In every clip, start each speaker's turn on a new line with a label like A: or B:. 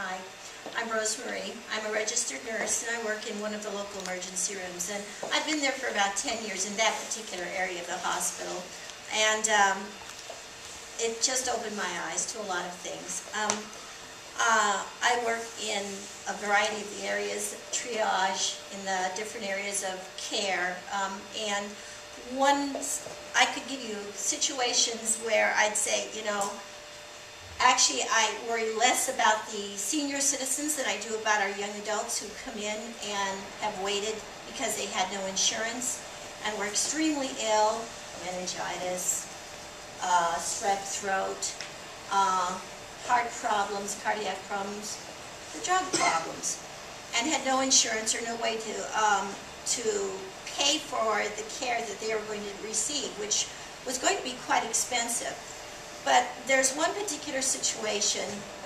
A: Hi, I'm Rosemary. I'm a registered nurse and I work in one of the local emergency rooms, and I've been there for about 10 years in that particular area of the hospital, and it just opened my eyes to a lot of things. I work in a variety of the areas, triage, in the different areas of care, and I could give you situations where I'd say, you know, actually I worry less about the senior citizens than I do about our young adults who come in and have waited because they had no insurance and were extremely ill, meningitis, strep throat, heart problems, cardiac problems, the drug problems, and had no insurance or no way to pay for the care that they were going to receive, which was going to be quite expensive. But there's one particular situation,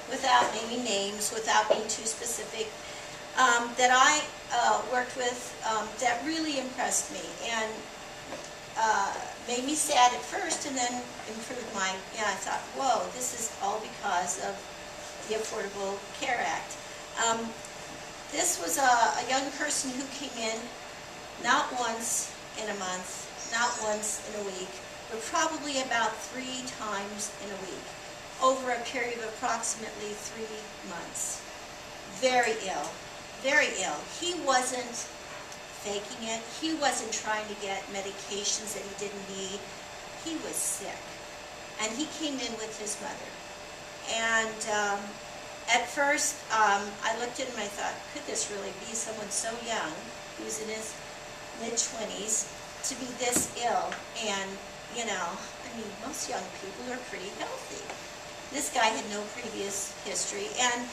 A: without naming names, without being too specific, that I worked with that really impressed me and made me sad at first, and then improved my, I thought, whoa, this is all because of the Affordable Care Act. This was a young person who came in not once in a month, not once in a week, but probably about 3 times in a week, over a period of approximately 3 months. Very ill, very ill. He wasn't faking it. He wasn't trying to get medications that he didn't need. He was sick. And he came in with his mother. And at first, I looked at him and I thought, could this really be someone so young, he was in his mid-20s, to be this ill? And, you know, I mean, most young people are pretty healthy. This guy had no previous history, and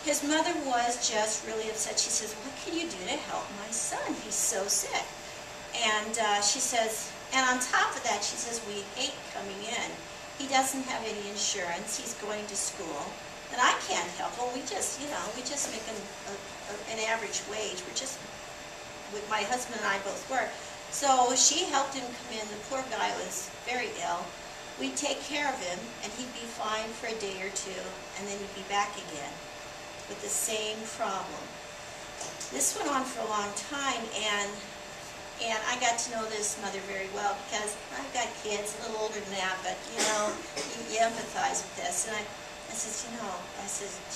A: his mother was just really upset. She says, what can you do to help my son? He's so sick. And she says, and on top of that, she says, we hate coming in. He doesn't have any insurance. He's going to school. And I can't help him. We just, you know, we just make an average wage. We're just, my husband and I both work. So she helped him come in. The poor guy was very ill. We'd take care of him, and he'd be fine for a day or two, and then he'd be back again with the same problem. This went on for a long time, and I got to know this mother very well because I've got kids a little older than that, but you know, you empathize with this. And I says, you know,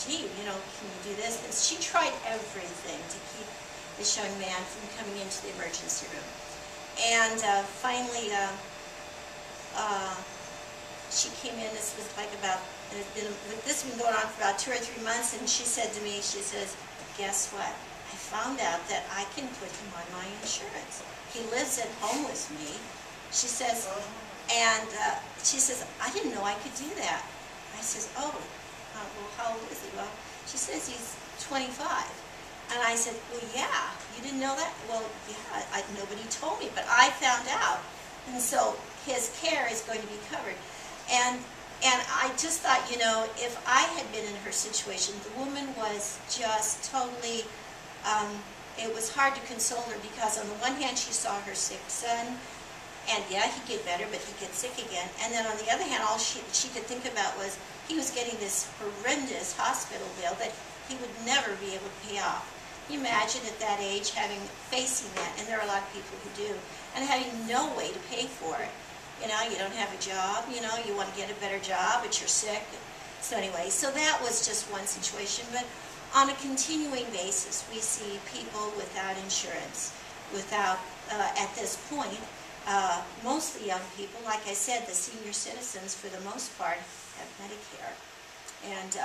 A: gee, you know, can you do this? And she tried everything to keep this young man from coming into the emergency room. And finally, she came in. This was like about, this had been going on for about 2 or 3 months, and she said to me, she says, guess what? I found out that I can put him on my insurance. He lives at home with me. She says, and she says, I didn't know I could do that. I says, oh, well, how old is he? Well, she says he's 25. And I said, well, yeah, you didn't know that? Well, yeah, nobody told me, but I found out. And so his care is going to be covered. And I just thought, you know, if I had been in her situation, the woman was just totally, it was hard to console her because on the one hand she saw her sick son, and yeah, he'd get better, but he'd get sick again. And then on the other hand, all she could think about was he was getting this horrendous hospital bill that he would never be able to pay off. Can you imagine at that age facing that, and there are a lot of people who do, and having no way to pay for it. You know, you don't have a job, you know, you want to get a better job, but you're sick. So anyway, so that was just one situation. But on a continuing basis, we see people without insurance, without, at this point, mostly young people. Like I said, the senior citizens, for the most part, have Medicare. And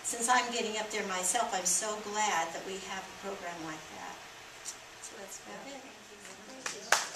A: since I'm getting up there myself, I'm so glad that we have a program like that. So that's about it. Thank you.